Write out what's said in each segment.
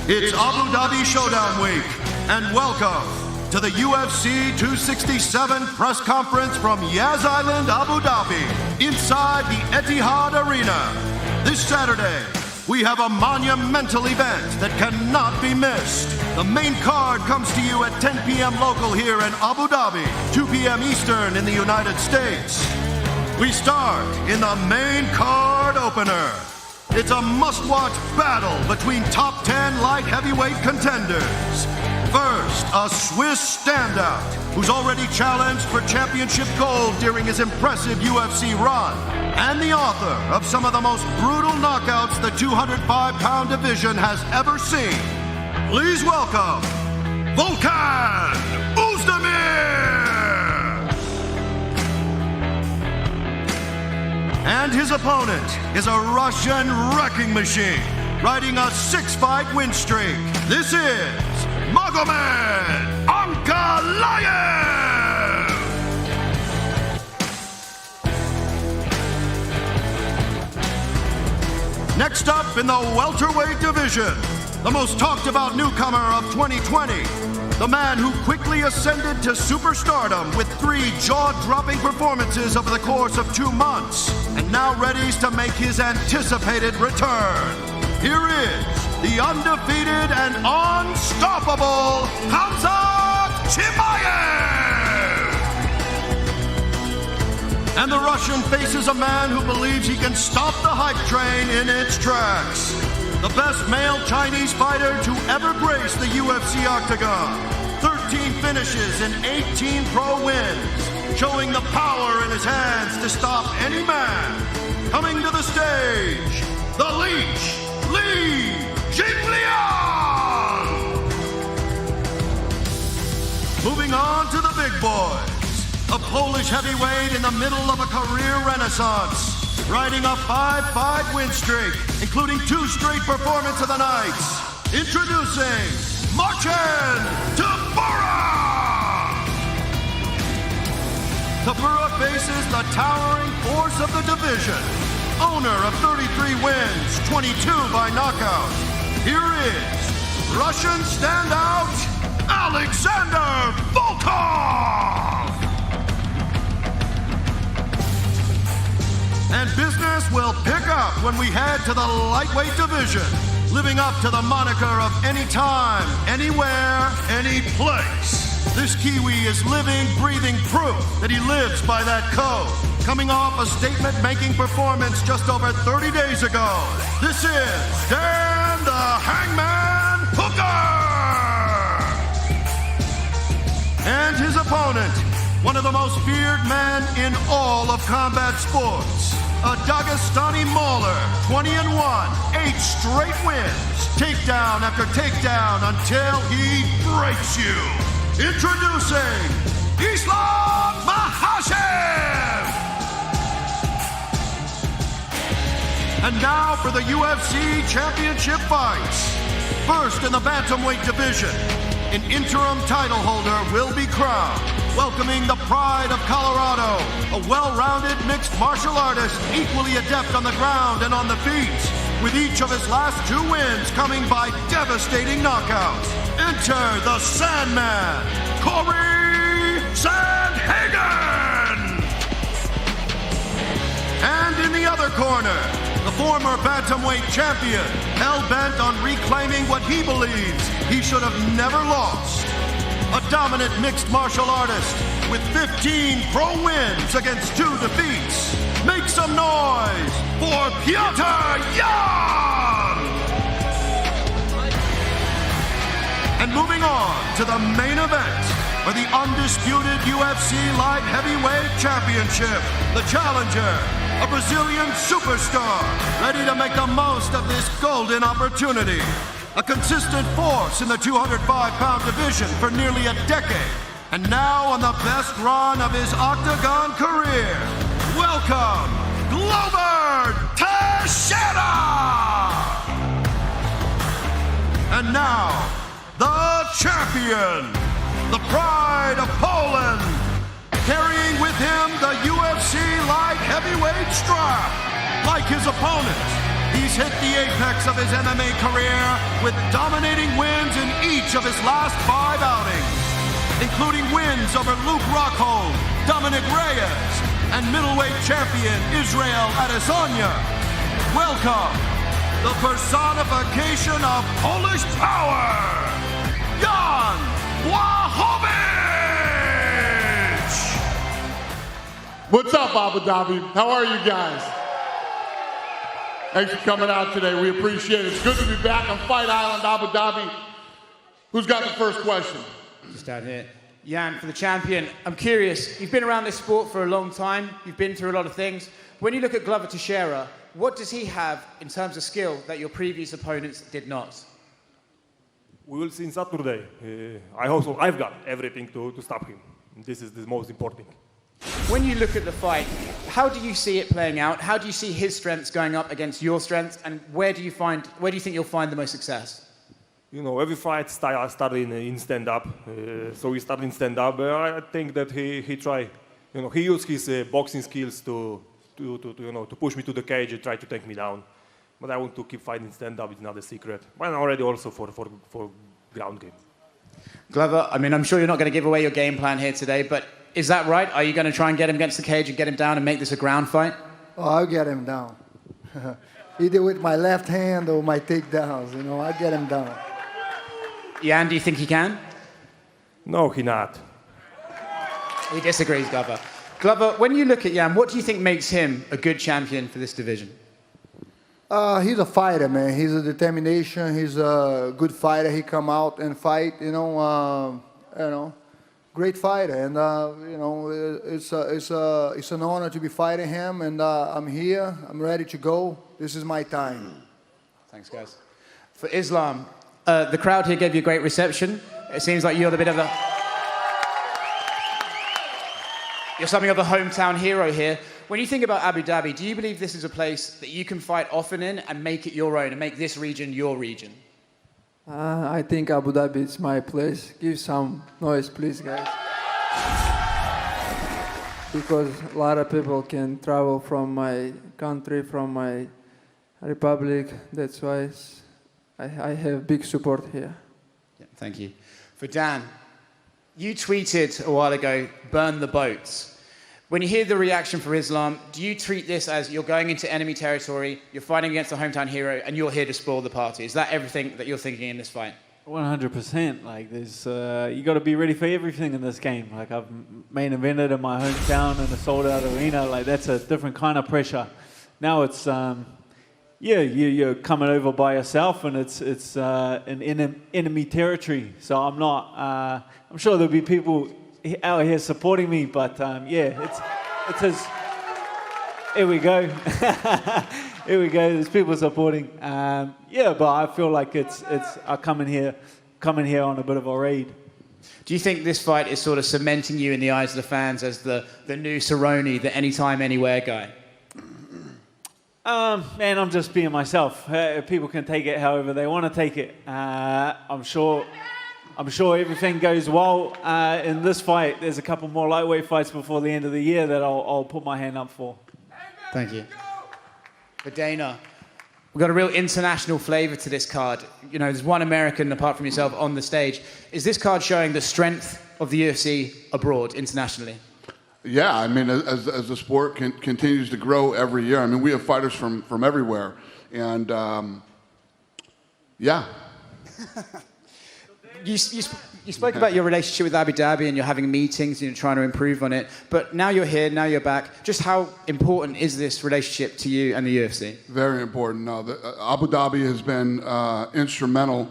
It's Abu Dhabi Showdown Week, and welcome to the UFC 267 press conference from Yas Island, Abu Dhabi, inside the Etihad Arena. This Saturday, we have a monumental event that cannot be missed. The main card comes to you at 10 p.m. local here in Abu Dhabi, 2 p.m. Eastern in the United States. We start in the main card opener. It's a must-watch battle between top 10 light heavyweight contenders. First, a Swiss standout who's already challenged for championship gold during his impressive UFC run, and the author of some of the most brutal knockouts the 205-pound division has ever seen. Please welcome, Volkan Oezdemir! And his opponent is a Russian wrecking machine, riding a 6-fight win streak. This is Magomed Ankalaev! Next up in the welterweight division, the most talked about newcomer of 2020, the man who quickly ascended to superstardom with 3 jaw-dropping performances over the course of 2 months, and now readies to make his anticipated return. Here is the undefeated and unstoppable Khamzat Chimaev! And the Russian faces a man who believes he can stop the hype train in its tracks. The best male Chinese fighter to ever grace the UFC octagon. 13 finishes and 18 pro wins, showing the power in his hands to stop any man. Coming to the stage, the Leech, Li Jingliang! Moving on to the big boys, a Polish heavyweight in the middle of a career renaissance, riding a 5-fight win streak, including 2 straight performance of the nights. Introducing Marcin Tybura! Tybura faces the towering force of the division, owner of 33 wins, 22 by knockout. Here is Russian standout Alexander Volkov! And business will pick up when we head to the lightweight division, living up to the moniker of anytime, anywhere, any place. This Kiwi is living, breathing proof that he lives by that code. Coming off a statement-making performance just over 30 days ago, this is Dan the Hangman Hooker! And his opponent, one of the most feared men in all of combat sports. A Dagestani mauler, 20-1, 8 straight wins, takedown after takedown until he breaks you. Introducing Islam Makhachev! And now for the UFC Championship fights. First in the bantamweight division, an interim title holder will be crowned, welcoming the pride of Colorado, a well-rounded mixed martial artist, equally adept on the ground and on the feet, with each of his last 2 wins coming by devastating knockouts. Enter the Sandman, Corey Sandhagen! And in the other corner, the former bantamweight champion, hell-bent on reclaiming what he believes he should have never lost. A dominant mixed martial artist with 15 pro wins against 2 defeats. Make some noise for Petr Yan! And moving on to the main event for the undisputed UFC Light Heavyweight Championship, the challenger, a Brazilian superstar, ready to make the most of this golden opportunity. A consistent force in the 205-pound division for nearly a decade, and now on the best run of his octagon career. Welcome, Glover Teixeira! And now, the champion, the pride of Poland, carrying with him the UFC light heavyweight strap. Like his opponent, he's hit the apex of his MMA career with dominating wins in each of his last 5 outings, including wins over Luke Rockhold, Dominic Reyes, and middleweight champion Israel Adesanya. Welcome, the personification of Polish power, Jan Blachowicz! What's up, Abu Dhabi? How are you guys? Thanks for coming out today. We appreciate it. It's good to be back on Fight Island, Abu Dhabi. Who's got the first question? Just down here. Jan, for the champion, I'm curious, you've been around this sport for a long time, you've been through a lot of things. When you look at Glover Teixeira, what does he have in terms of skill that your previous opponents did not? We will see on Saturday. I also, I've got everything to stop him. This is the most important. When you look at the fight, how do you see it playing out? How do you see his strengths going up against your strengths? And where do you think you'll find the most success? You know, every fight started in stand-up. So we started in stand-up. I think that he tried, you know, he used his boxing skills to push me to the cage and try to take me down. But I want to keep fighting stand-up. It's not a secret. But I'm already also for ground game. Glover, I mean, I'm sure you're not going to give away your game plan here today, but is that right? Are you going to try and get him against the cage and get him down and make this a ground fight? Oh, I'll get him down. Either with my left hand or my takedowns, you know, I'll get him down. Jan, do you think he can? No, he not. He disagrees, Glover. Glover, when you look at Jan, what do you think makes him a good champion for this division? He's a fighter, man. He's a determination. He's a good fighter. He come out and fight, great fighter. And, it's an honor to be fighting him. And I'm here. I'm ready to go. This is my time. Thanks, guys. For Islam, the crowd here gave you a great reception. It seems like you're you're something of a hometown hero here. When you think about Abu Dhabi, do you believe this is a place that you can fight often in and make it your own and make this region your region? I think Abu Dhabi is my place. Give some noise, please, guys. Because a lot of people can travel from my country, from my republic. That's why I have big support here. Yeah, thank you. For Dan, you tweeted a while ago, burn the boats. When you hear the reaction for Islam, do you treat this as you're going into enemy territory, you're fighting against a hometown hero, and you're here to spoil the party? Is that everything that you're thinking in this fight? 100%. Like, there's, you got to be ready for everything in this game. Like, I've main evented in my hometown in a sold-out arena. Like, that's a different kind of pressure. Now it's, you're coming over by yourself, and it's an enemy territory. So I'm not. I'm sure there'll be people out here supporting me, but it's his. Here we go. Here we go. There's people supporting. But I feel like it's I coming here on a bit of a raid. Do you think this fight is sort of cementing you in the eyes of the fans as the new Cerrone, the anytime, anywhere guy? Man, I'm just being myself. People can take it however they want to take it. I'm sure everything goes well in this fight. There's a couple more lightweight fights before the end of the year that I'll put my hand up for. Thank you. For Dana, we've got a real international flavor to this card. You know, there's one American apart from yourself on the stage. Is this card showing the strength of the UFC abroad, internationally? Yeah, I mean, as the sport continues to grow every year, I mean, we have fighters from everywhere. And, yeah. You spoke about your relationship with Abu Dhabi and you're having meetings and you're trying to improve on it. But now you're here, now you're back. Just how important is this relationship to you and the UFC? Very important. No, Abu Dhabi has been instrumental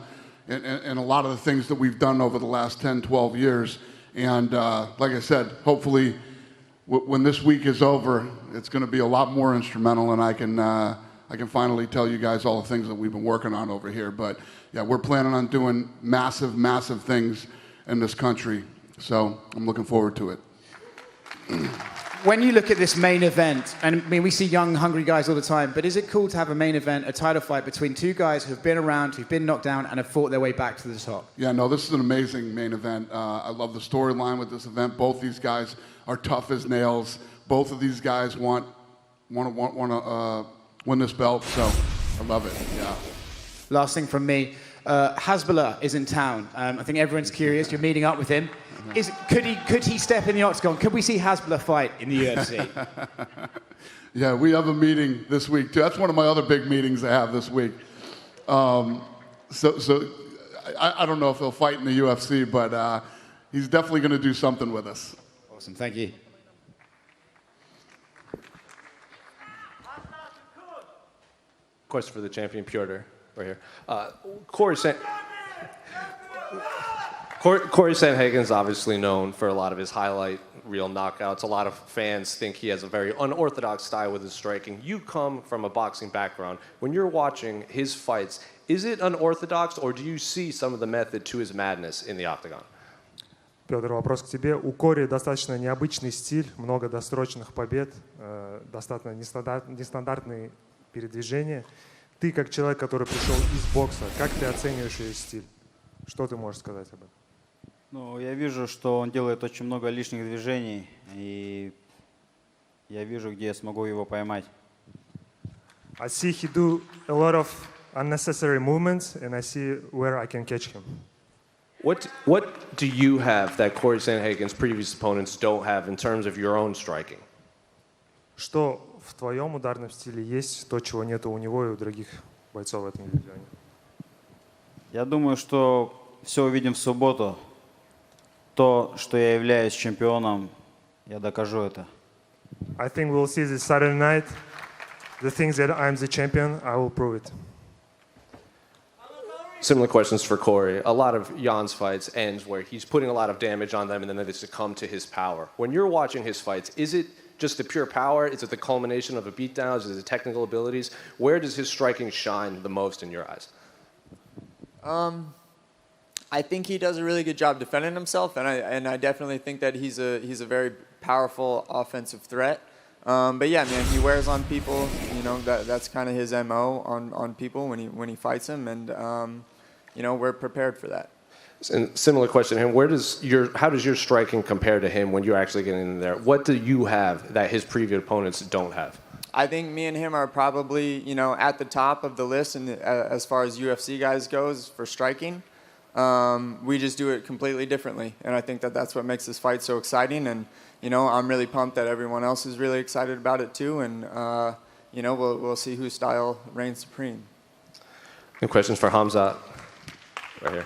in a lot of the things that we've done over the last 10, 12 years. And like I said, hopefully when this week is over, it's going to be a lot more instrumental, and I can finally tell you guys all the things that we've been working on over here. But yeah, we're planning on doing massive, massive things in this country. So I'm looking forward to it. When you look at this main event, and I mean, we see young, hungry guys all the time, but is it cool to have a main event, a title fight between two guys who've been around, who've been knocked down, and have fought their way back to the top? Yeah, no, this is an amazing main event. I love the storyline with this event. Both these guys are tough as nails. Both of these guys want to win this belt, so I love it, yeah. Last thing from me. Hasbulla is in town. I think everyone's curious. You're meeting up with him. Could he step in the octagon? Could we see Hasbulla fight in the UFC? Yeah, we have a meeting this week too. That's one of my other big meetings I have this week. I don't know if he'll fight in the UFC, but he's definitely going to do something with us. Awesome, thank you. Question for the champion, Piotr, right here. Corey Sandhagen's obviously known for a lot of his highlight reel knockouts. A lot of fans think he has a very unorthodox style with his striking. You come from a boxing background. When you're watching his fights, is it unorthodox, or do you see some of the method to his madness in the octagon? Петр, вопрос к тебе. У Кори достаточно необычный стиль, много досрочных побед, достаточно нестандартные передвижения. Ты, как человек, который пришел из бокса, как ты оцениваешь ее стиль? Что ты можешь сказать об этом? Ну, я вижу, что он делает очень много лишних движений, и я вижу, где я смогу его поймать. I see he do a lot of unnecessary movements, and I see where I can catch him. What do you have that Corey Sandhagen's previous opponents don't have in terms of your own striking? Что в твоем ударном стиле есть, то, чего нет у него и у других бойцов в этом дивизионе? Я думаю, что все увидим в субботу. То, что я являюсь чемпионом, я докажу это. I think we'll see this Saturday night. The things that I'm the champion, I will prove it. Similar questions for Corey. A lot of Jan's fights ends where he's putting a lot of damage on them and then they succumb to his power. When you're watching his fights, is it just the pure power? Is it the culmination of a beatdown? Is it the technical abilities? Where does his striking shine the most in your eyes? I think he does a really good job defending himself, and I definitely think that he's a very powerful offensive threat. But yeah, man, he wears on people. You know, that's kind of his MO on people when he fights them, and you know, we're prepared for that. And similar question to him, how does your striking compare to him when you're actually getting in there? What do you have that his previous opponents don't have? I think me and him are probably, you know, at the top of the list and as far as UFC guys goes for striking. We just do it completely differently, and I think that that's what makes this fight so exciting. And you know, I'm really pumped that everyone else is really excited about it too. And you know, we'll see whose style reigns supreme. Any questions for Hamzat? Right here.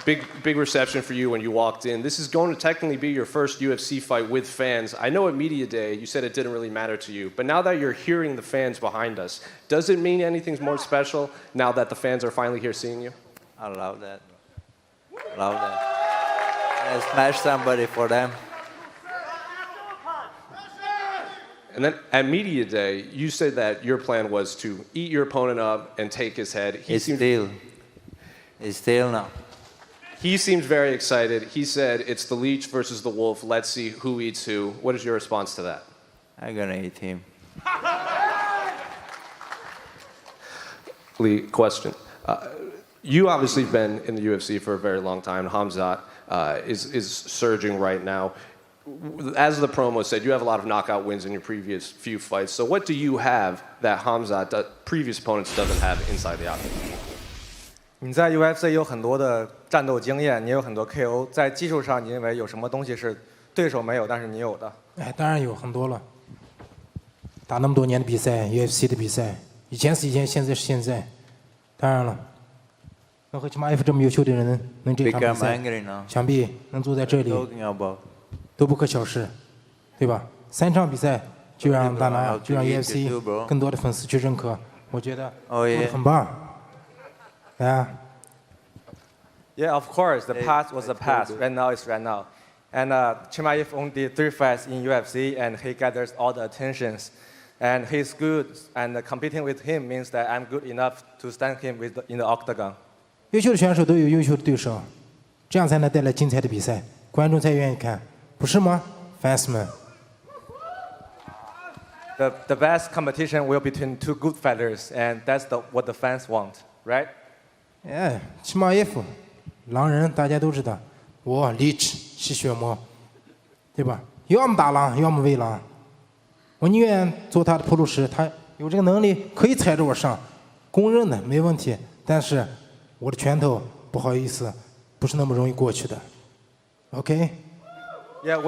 Big reception for you when you walked in. This is going to technically be your first UFC fight with fans. I know at Media Day you said it didn't really matter to you, but now that you're hearing the fans behind us, does it mean anything more special now that the fans are finally here seeing you? I love that. Love that. I smash somebody for them. And then at Media Day, you said that your plan was to eat your opponent up and take his head. It's still now. He seems very excited. He said it's the leech versus the wolf. Let's see who eats who. What is your response to that? I'm gonna eat him. Lee, question. You obviously have been in the UFC for a very long time. Hamzat is surging right now. As the promo said, you have a lot of knockout wins in your previous few fights. So what do you have that Hamzat, previous opponents, doesn't have inside the octagon? 你在 UFC 有很多的战斗经验，你有很多 KO， 在技术上你认为有什么东西是对手没有，但是你有的？哎，当然有很多了。打那么多年的比赛 ，UFC 的比赛，以前是以前，现在是现在。当然了，能和Chimaev这么优秀的人能这场比赛，想必能坐在这里都不可小视，对吧？3场比赛就让大拿，就让 UFC 更多的粉丝去认可，我觉得很棒。Yeah. Yeah, of course. The past was the past. Right now is right now. And Chimaev only did 3 fights in UFC, and he gathers all the attentions. And he's good, and competing with him means that I'm good enough to stand him in the octagon. 优秀的选手都有优秀的对手，这样才能带来精彩的比赛，观众才愿意看，不是吗 ，fans 们？The best competition will be between 2 good fighters, and that's what the fans want, right? 哎，齐马耶夫，狼人大家都知道，我 Leech 吸血魔，对吧？要么打狼，要么喂狼。我宁愿做他的铺路石，他有这个能力可以踩着我上，公认的没问题。但是我的拳头不好意思，不是那么容易过去的。OK？ Yeah,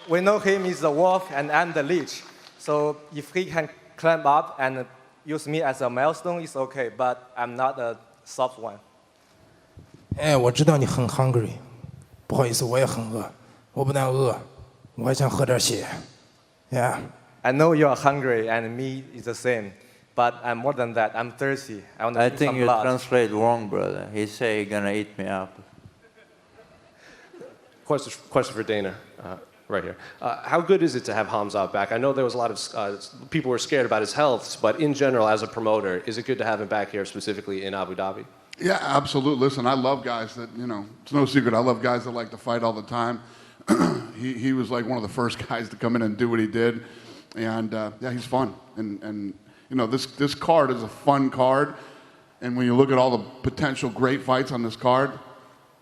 we know him is the wolf and I'm the leech. So if he can climb up and use me as a milestone, it's okay. But I'm not a soft one. 哎，我知道你很 hungry， 不好意思，我也很饿。我不但饿，我还想喝点血。Yeah. I know you are hungry and me is the same. But I'm more than that. I'm thirsty. I want to drink some think you blood. translate wrong, brother. He say he gonna eat me up. Question for Dana, right here. How good is it to have Khamzat back? I know there was a lot of people were scared about his health, but in general, as a promoter, is it good to have him back here, specifically in Abu Dhabi? Yeah, absolutely. Listen, I love guys that, it's no secret. I love guys that like to fight all the time. He was like one of the first guys to come in and do what he did. And, yeah, he's fun. And this card is a fun card. And when you look at all the potential great fights on this card,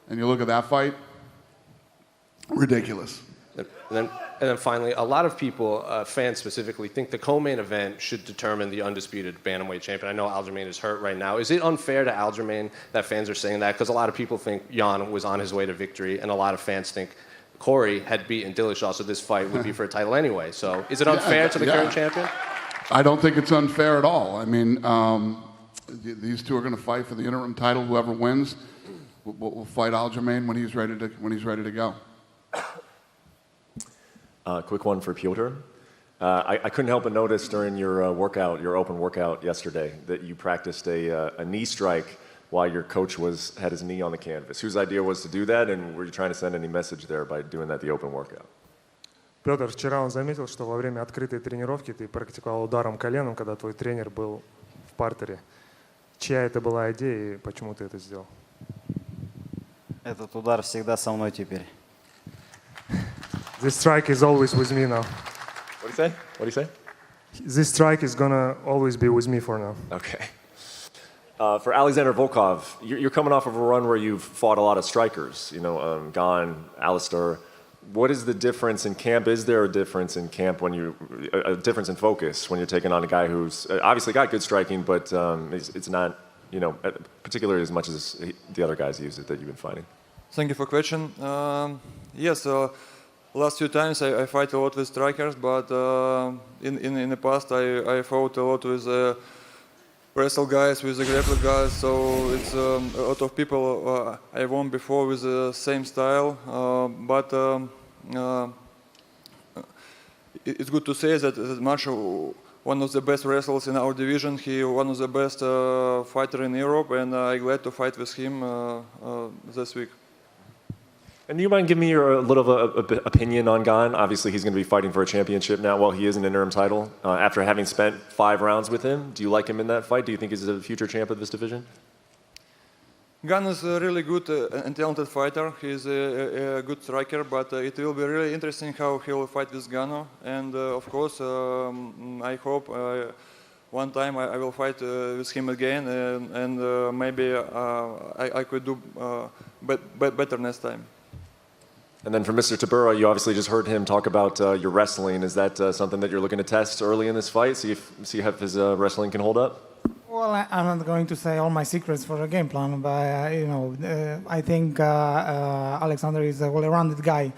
and you look at that fight, ridiculous. And then finally, a lot of people, fans specifically, think the co-main event should determine the undisputed bantamweight champion. I know Aljamain is hurt right now. Is it unfair to Aljamain that fans are saying that? Because a lot of people think Jan was on his way to victory, and a lot of fans think Corey had beaten Dillashaw, so this fight would be for a title anyway. So is it unfair to the current champion? I don't think it's unfair at all. I mean, these two are going to fight for the interim title. Whoever wins will fight Aljamain when he's ready to go. Quick one for Piotr. I couldn't help but notice during your open workout yesterday, that you practiced a knee strike while your coach had his knee on the canvas. Whose idea was to do that, and were you trying to send any message there by doing that the open workout? Петр, вчера он заметил, что во время открытой тренировки ты практиковал ударом коленом, когда твой тренер был в партере. Чья это была идея и почему ты это сделал? Этот удар всегда со мной теперь. This strike is always with me now. What do you say? This strike is gonna always be with me for now. Okay. For Alexander Volkov, you're coming off of a run where you've fought a lot of strikers, Gane, Alistair. What is the difference in camp? Is there a difference in camp a difference in focus when you're taking on a guy who's obviously got good striking, but it's not, particularly as much as the other guys use it that you've been fighting? Thank you for the question. Yes, last few times I fight a lot with strikers, but in the past I fought a lot with wrestle guys, with the grappler guys, so it's a lot of people I won before with the same style, but it's good to say that Macho, one of the best wrestlers in our division, he one of the best fighter in Europe, and I'm glad to fight with him this week. And do you mind giving me your little opinion on Gane? Obviously, he's going to be fighting for a championship now. Well, he is an interim title. After having spent 5 rounds with him, do you like him in that fight? Do you think he's a future champ of this division? Gane is a really good and talented fighter. He's a good striker, but it will be really interesting how he'll fight with Gane. And of course, I hope one time I will fight with him again, and maybe I could do better next time. And then for Mr. Tabura, you obviously just heard him talk about your wrestling. Is that something that you're looking to test early in this fight? See if his wrestling can hold up? Well, I'm not going to say all my secrets for a game plan, but I think Alexander is a well-rounded guy.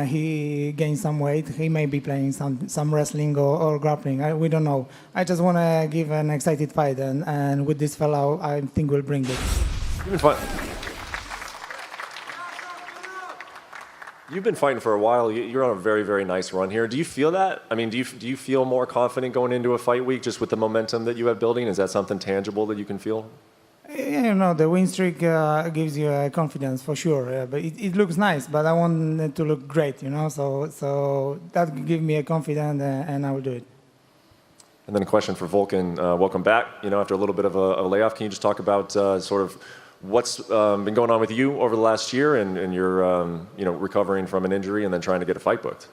He gained some weight. He may be playing some wrestling or grappling. We don't know. I just want to give an excited fight, and with this fellow, I think we'll bring it. You've been fighting for a while. You're on a very, very nice run here. Do you feel that? I mean, do you feel more confident going into a fight week just with the momentum that you have building? Is that something tangible that you can feel? The win streak gives you confidence for sure. But it looks nice. But I want it to look great, So that gives me a confidence, and I will do it. And then a question for Volkan. Welcome back. After a little bit of a layoff, can you just talk about sort of what's been going on with you over the last year and you're recovering from an injury and then trying to get a fight booked?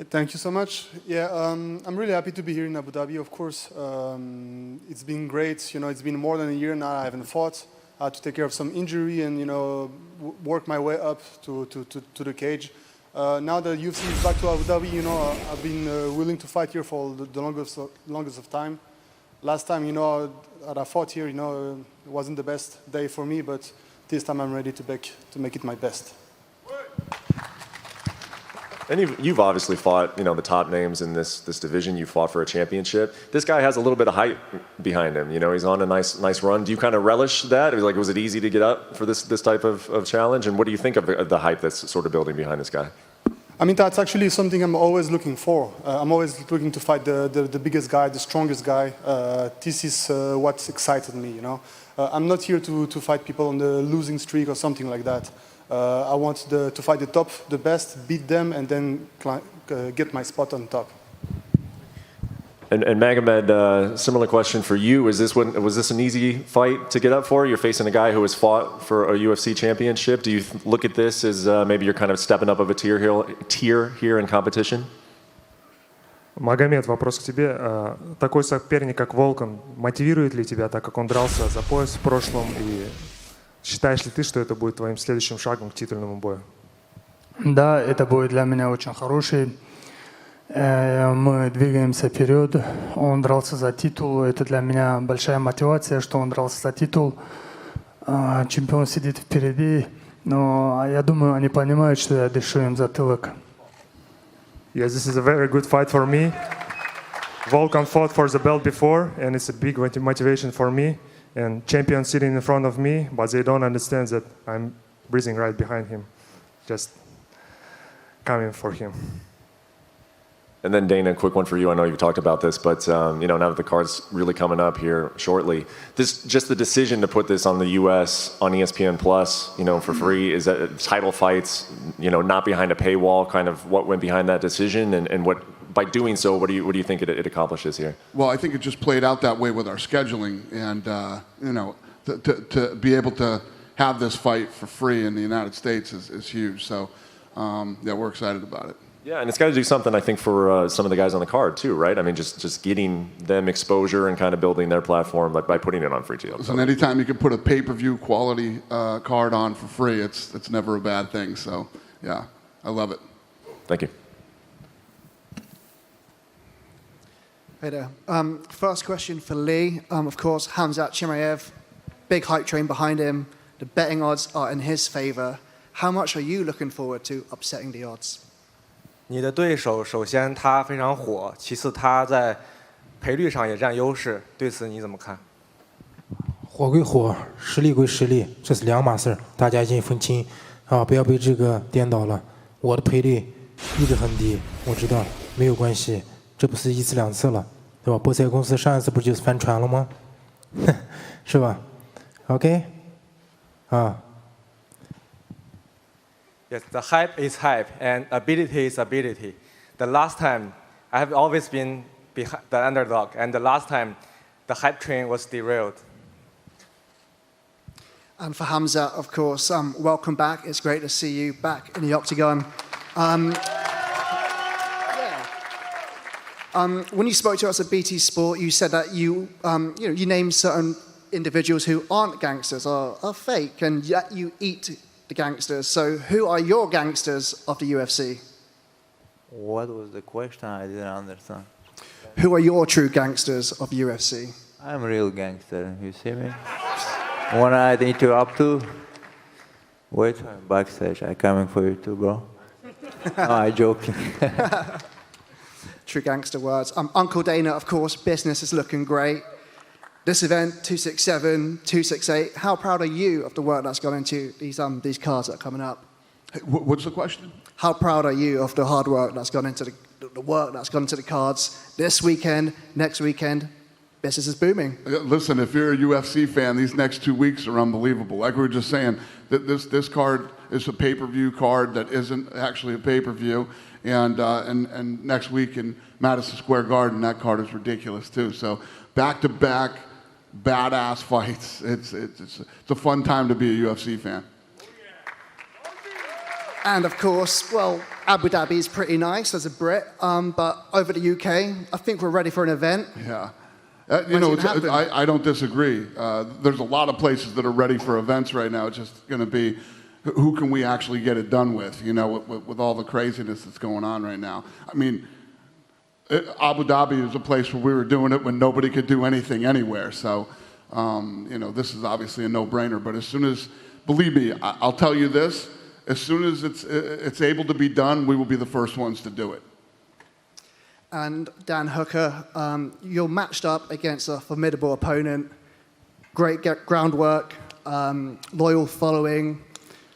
Thank you so much. Yeah, I'm really happy to be here in Abu Dhabi, of course. It's been great. It's been more than a year now I haven't fought. I had to take care of some injury and, work my way up to the cage. Now that UFC is back to Abu Dhabi, I've been willing to fight here for the longest of time. Last time, that I fought here, it wasn't the best day for me, but this time I'm ready to make it my best. And you've obviously fought, the top names in this division. You fought for a championship. This guy has a little bit of hype behind him. He's on a nice run. Do you kind of relish that? Was it easy to get up for this type of challenge? And what do you think of the hype that's sort of building behind this guy? I mean, that's actually something I'm always looking for. I'm always looking to fight the biggest guy, the strongest guy. This is what excited me, I'm not here to fight people on the losing streak or something like that. I want to fight the top, the best, beat them, and then get my spot on top. And Magomed, similar question for you. Was this an easy fight to get up for? You're facing a guy who has fought for a UFC championship. Do you look at this as maybe you're kind of stepping up of a tier here in competition? Магомед, вопрос к тебе. Такой соперник, как Волкан, мотивирует ли тебя, так как он дрался за пояс в прошлом, и считаешь ли ты, что это будет твоим следующим шагом к титульному бою? Да, это будет для меня очень хороший. Мы двигаемся вперед. Он дрался за титул. Это для меня большая мотивация, что он дрался за титул. Чемпион сидит впереди. Но я думаю, они понимают, что я дышу им затылок. Yes, this is a very good fight for me. Volkan fought for the belt before, and it's a big motivation for me. And champion sitting in front of me, but they don't understand that I'm breathing right behind him, just coming for him. And then Dana, a quick one for you. I know you've talked about this, but now that the card's really coming up here shortly, just the decision to put this on the U.S. on ESPN Plus, for free, is that title fights, not behind a paywall, kind of what went behind that decision, and what by doing so, what do you think it accomplishes here? Well, I think it just played out that way with our scheduling, and to be able to have this fight for free in the United States is huge. So yeah, we're excited about it. Yeah, and it's got to do something, I think, for some of the guys on the card too, right? I mean, just getting them exposure and kind of building their platform by putting it on free TV. Listen, anytime you can put a pay-per-view quality card on for free, it's never a bad thing. So yeah, I love it. Thank you. Hey there. First question for Lee. Of course, Khamzat Chimaev, big hype train behind him. The betting odds are in his favor. How much are you looking forward to upsetting the odds? 你的对手首先他非常火，其次他在赔率上也占优势，对此你怎么看？火归火，实力归实力，这是两码事，大家一定分清啊！不要被这个颠倒了。我的赔率一直很低，我知道没有关系，这不是一次两次了，对吧？博彩公司上一次不就是翻船了吗？是吧 ？OK， 啊。Yes, the hype is hype, and ability is ability. The last time, I have always been the underdog, and the last time, the hype train was derailed. And for Khamzat, of course, welcome back. It's great to see you back in the octagon. When you spoke to us at BT Sport, you said that you named certain individuals who aren't gangsters, are fake, and yet you eat the gangsters. So who are your gangsters of the UFC? What was the question? I didn't understand. Who are your true gangsters of UFC? I'm a real gangster, you see me? When I need to up to, wait, I'm backstage. I'm coming for you too, bro. No, I'm joking. True gangster words. Uncle Dana, of course, business is looking great. This event, 267, 268, how proud are you of the work that's gone into these cards that are coming up? Hey, what's the question? How proud are you of the hard work that's gone into the work that's gone into the cards this weekend, next weekend? Business is booming. Listen, if you're a UFC fan, these next 2 weeks are unbelievable. Like we were just saying, this card is a pay-per-view card that isn't actually a pay-per-view. And next week in Madison Square Garden, that card is ridiculous too. So back-to-back badass fights. It's a fun time to be a UFC fan. And of course, well, Abu Dhabi is pretty nice as a Brit, but over the UK, I think we're ready for an event. Yeah. I don't disagree. There's a lot of places that are ready for events right now. It's just going to be who can we actually get it done with, you know, with all the craziness that's going on right now. I mean, Abu Dhabi is a place where we were doing it when nobody could do anything anywhere. So, you know, this is obviously a no-brainer. But as soon as, believe me, I'll tell you this, as soon as it's able to be done, we will be the first ones to do it. And Dan Hooker, you're matched up against a formidable opponent, great groundwork, loyal following,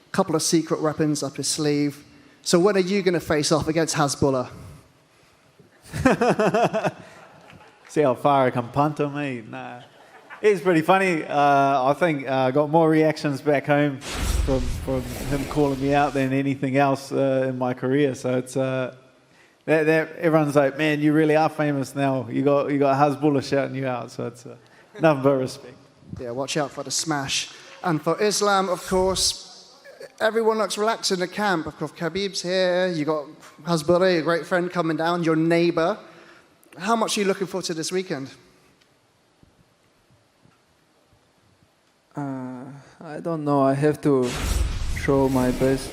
a couple of secret weapons up his sleeve. So when are you going to face off against Hasbullah? See how far I can punt on me? Nah. It's pretty funny. I think I got more reactions back home from him calling me out than anything else in my career. So it's everyone's like, man, you really are famous now. You got Hasbullah shouting you out. So it's nothing but respect. Yeah, watch out for the smash. And for Islam, of course, everyone looks relaxed in the camp. Of course, Khabib's here. You got Hasbullah, your great friend, coming down, your neighbor. How much are you looking forward to this weekend? I don't know. I have to show my best.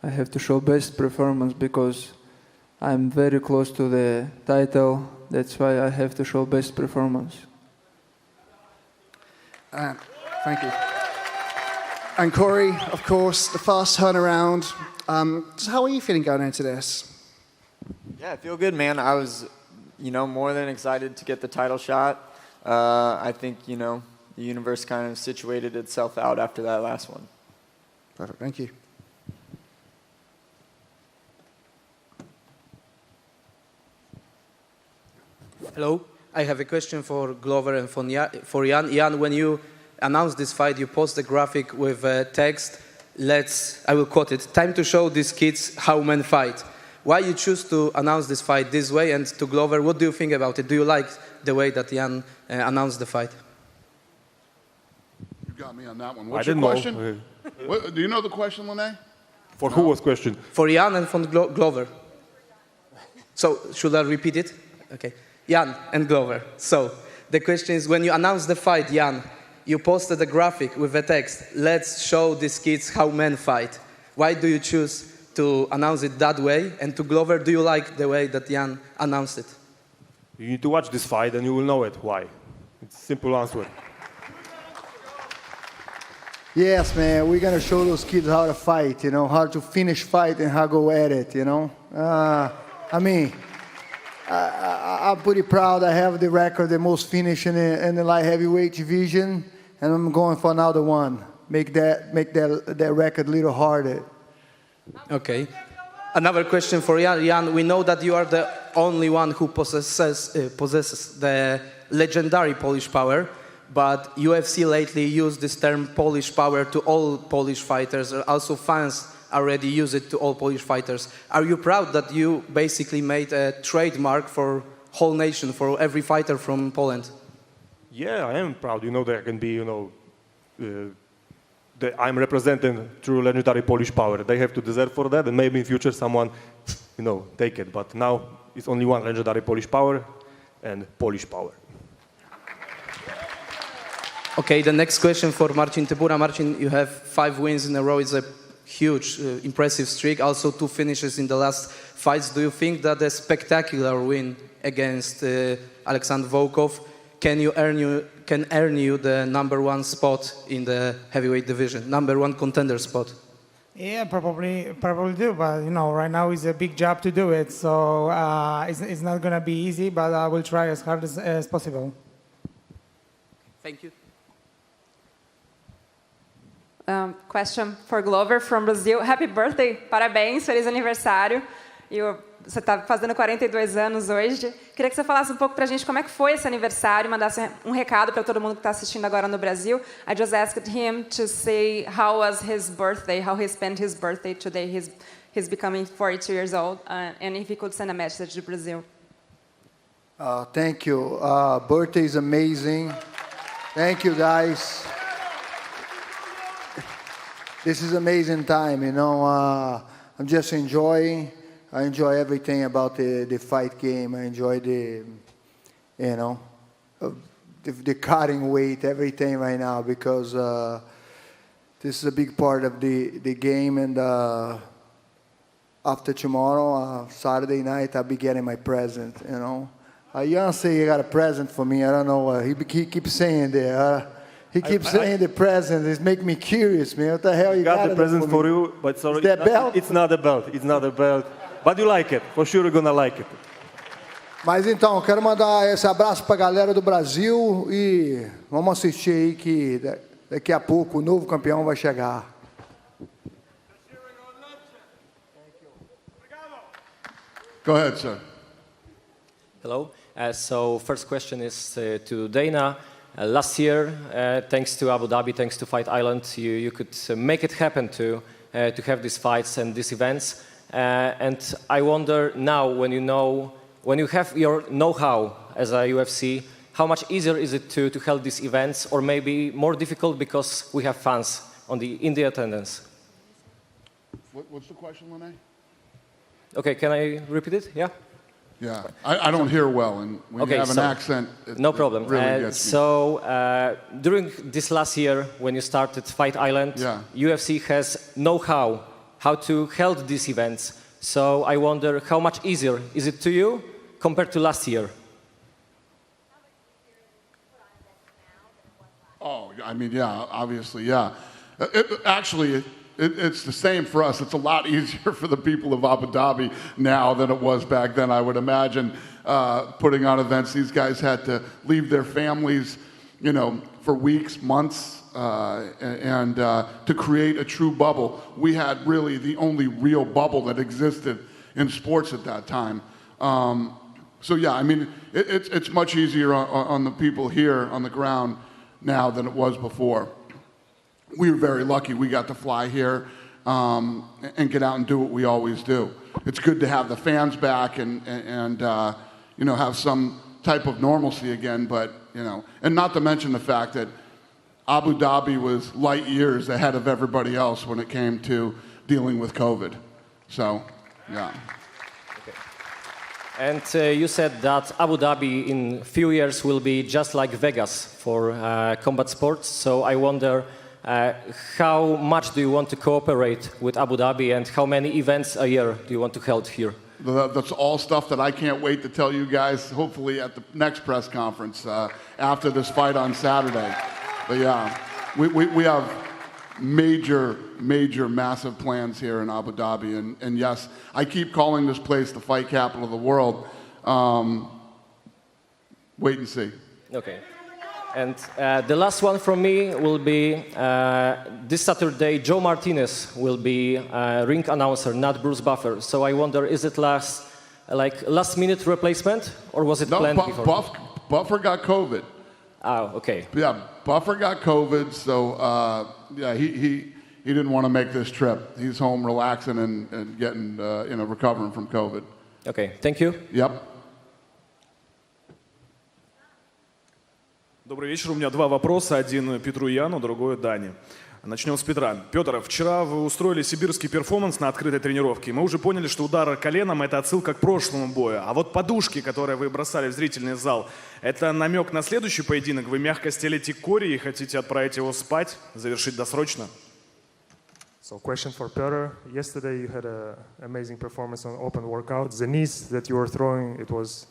I have to show best performance because I'm very close to the title. That's why I have to show best performance. Thank you. And Corey, of course, the fast turnaround. So how are you feeling going into this? Yeah, I feel good, man. I was, more than excited to get the title shot. I think, the universe kind of situated itself out after that last one. Perfect. Thank you. Hello. I have a question for Glover and for Jan. Jan, when you announced this fight, you post a graphic with text, I will quote it, "Time to show these kids how men fight." Why you choose to announce this fight this way? And to Glover, what do you think about it? Do you like the way that Jan announced the fight? You got me on that one. What's your question? Do you know the question, Lene? For who was question? For Jan and for Glover. So, should I repeat it? Okay. Jan and Glover. So, the question is, when you announced the fight, Jan, you posted a graphic with a text, "Let's show these kids how men fight." Why do you choose to announce it that way? And to Glover, do you like the way that Jan announced it? You need to watch this fight and you will know it. Why? It's a simple answer. Yes, man, we're going to show those kids how to fight, how to finish fight and how to go at it, I'm pretty proud. I have the record, the most finish in the light heavyweight division, and I'm going for another one. Make that record a little harder. Okay. Another question for Jan. Jan, we know that you are the only one who possesses the legendary Polish power, but UFC lately used this term Polish power to all Polish fighters. Also fans already use it to all Polish fighters. Are you proud that you basically made a trademark for whole nation, for every fighter from Poland? Yeah, I am proud. There can be, I'm representing true legendary Polish power. They have to deserve for that, and maybe in future someone, take it. But now it's only one legendary Polish power and Polish power. Okay, the next question for Marcin Tybura. Marcin, you have 5 wins in a row. It's a huge, impressive streak. Also 2 finishes in the last fights. Do you think that a spectacular win against Alexander Volkov can earn you the #1 spot in the heavyweight division, #1 contender spot? Yeah, probably do. But right now it's a big job to do it. So it's not gonna be easy. But I will try as hard as possible. Thank you. Question for Glover from Brazil. Happy birthday, parabéns, feliz aniversário. Você está fazendo 42 anos hoje. Queria que você falasse um pouco para a gente como é que foi esse aniversário, mandasse um recado para todo mundo que está assistindo agora no Brasil. I just asked him to say how was his birthday, how he spent his birthday today. He's becoming 42 years old, and if he could send a message to Brazil. Thank you. Birthday is amazing. Thank you, guys. This is amazing time, I'm just enjoying. I enjoy everything about the fight game. I enjoy the cutting weight, everything right now, because this is a big part of the game, and after tomorrow, Saturday night, I'll be getting my present, you know. Jan say he got a present for me. I don't know what he keeps saying there. He keeps saying the present. It's making me curious, man. What the hell you got the present for you, but sorry, that belt? It's not a belt. It's not a belt. But you like it. For sure you're gonna like it. Mas então, quero mandar esse abraço pra galera do Brasil e vamos assistir aí que daqui a pouco o novo campeão vai chegar. Go ahead, sir. Hello. So first question is to Dana. Last year, thanks to Abu Dhabi, thanks to Fight Island, you could make it happen to have these fights and these events. And I wonder now, when you have your know-how as a UFC, how much easier is it to hold these events, or maybe more difficult because we have fans in the attendance? What's the question, Lene? Okay, can I repeat it? Yeah. Yeah, I don't hear well, and when you have an accent, no problem. It really gets me. So during this last year, when you started Fight Island, UFC has know-how how to hold these events. So I wonder how much easier is it to you compared to last year? Oh, I mean, yeah, obviously, yeah. It's the same for us. It's a lot easier for the people of Abu Dhabi now than it was back then. I would imagine putting on events. These guys had to leave their families, you know, for weeks, months, and to create a true bubble. We had really the only real bubble that existed in sports at that time. So yeah, I mean, it's much easier on the people here on the ground now than it was before. We were very lucky we got to fly here and get out and do what we always do. It's good to have the fans back and you know, have some type of normalcy again, but, you know, and not to mention the fact that Abu Dhabi was light years ahead of everybody else when it came to dealing with COVID. So, yeah. Okay. And you said that Abu Dhabi in a few years will be just like Vegas for combat sports. So I wonder, how much do you want to cooperate with Abu Dhabi, and how many events a year do you want to hold here? That's all stuff that I can't wait to tell you guys, hopefully at the next press conference after this fight on Saturday. But yeah, we have major, massive plans here in Abu Dhabi. And yes, I keep calling this place the fight capital of the world. Wait and see. Okay. And the last one from me will be this Saturday, Joe Martinez will be ring announcer, not Bruce Buffer. So I wonder, is it last-minute replacement, or was it planned before? Buffer got COVID. Oh, okay. Yeah, Buffer got COVID, so yeah, he didn't want to make this trip. He's home relaxing and getting, you know, recovering from COVID. Okay, thank you. Yep. Добрый вечер. У меня два вопроса. Один Петру Яну, другой Дане. Начнем с Петра. Петр, вчера вы устроили сибирский перформанс на открытой тренировке. Мы уже поняли, что удар коленом – это отсылка к прошлому бою. А вот подушки, которые вы бросали в зрительный зал, это намек на следующий поединок? Вы мягко стелите Кори и хотите отправить его спать, завершить досрочно? So question for Peter. Yesterday you had an amazing performance on open workout. The knees that you were throwing, it was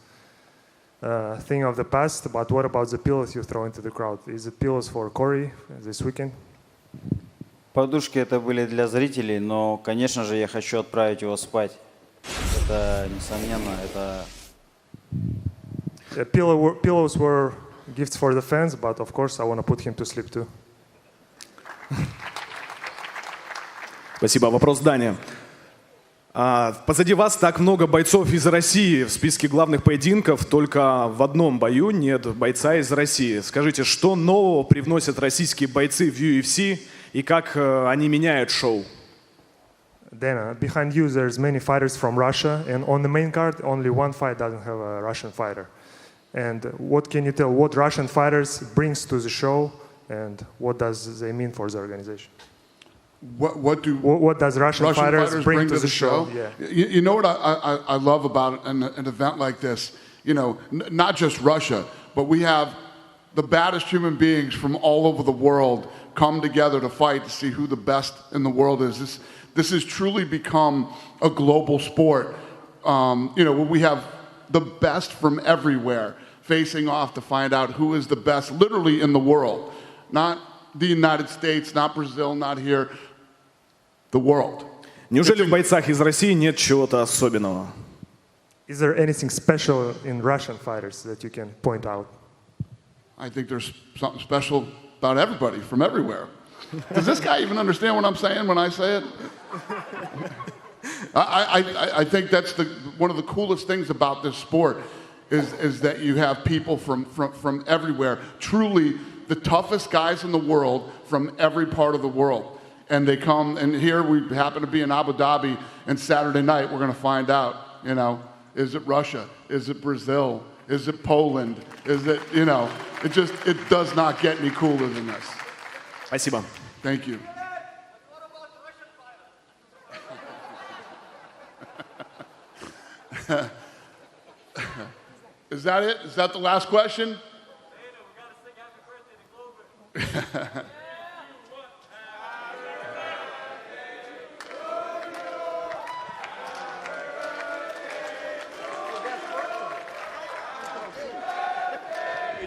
a thing of the past, but what about the pillows you throw into the crowd? Is it pillows for Corey this weekend? Подушки это были для зрителей, но, конечно же, я хочу отправить его спать. Это, несомненно, это... Pillows were gifts for the fans, but of course I want to put him to sleep too. Спасибо. Вопрос Дане. Позади вас так много бойцов из России в списке главных поединков, только в одном бою нет бойца из России. Скажите, что нового привносят российские бойцы в UFC и как они меняют шоу? Dana, behind you there's many fighters from Russia, and on the main card only one fight doesn't have a Russian fighter. And what can you tell, what Russian fighters brings to the show, and what does they mean for the organization? What does Russian fighters bring to the show? Yeah. You know what I love about an event like this? You know, not just Russia, but we have the baddest human beings from all over the world come together to fight to see who the best in the world is. This has truly become a global sport. We have the best from everywhere facing off to find out who is the best literally in the world. Not the United States, not Brazil, not here, the world. Неужели в бойцах из России нет чего-то особенного? Is there anything special in Russian fighters that you can point out? I think there's something special about everybody from everywhere. Does this guy even understand what I'm saying when I say it? I think that's one of the coolest things about this sport is that you have people from everywhere, truly the toughest guys in the world from every part of the world. And they come, and here we happen to be in Abu Dhabi, and Saturday night we're going to find out, is it Russia? Is it Brazil? Is it Poland? Is it, it does not get any cooler than this. Спасибо. Thank you. Is that it? Is that the last question?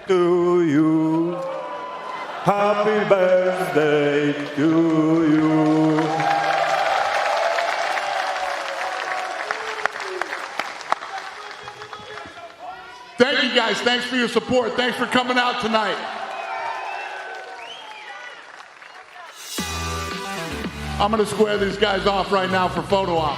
To you, happy birthday to you. Thank you guys. Thanks for your support. Thanks for coming out tonight. I'm going to square these guys off right now for photo op.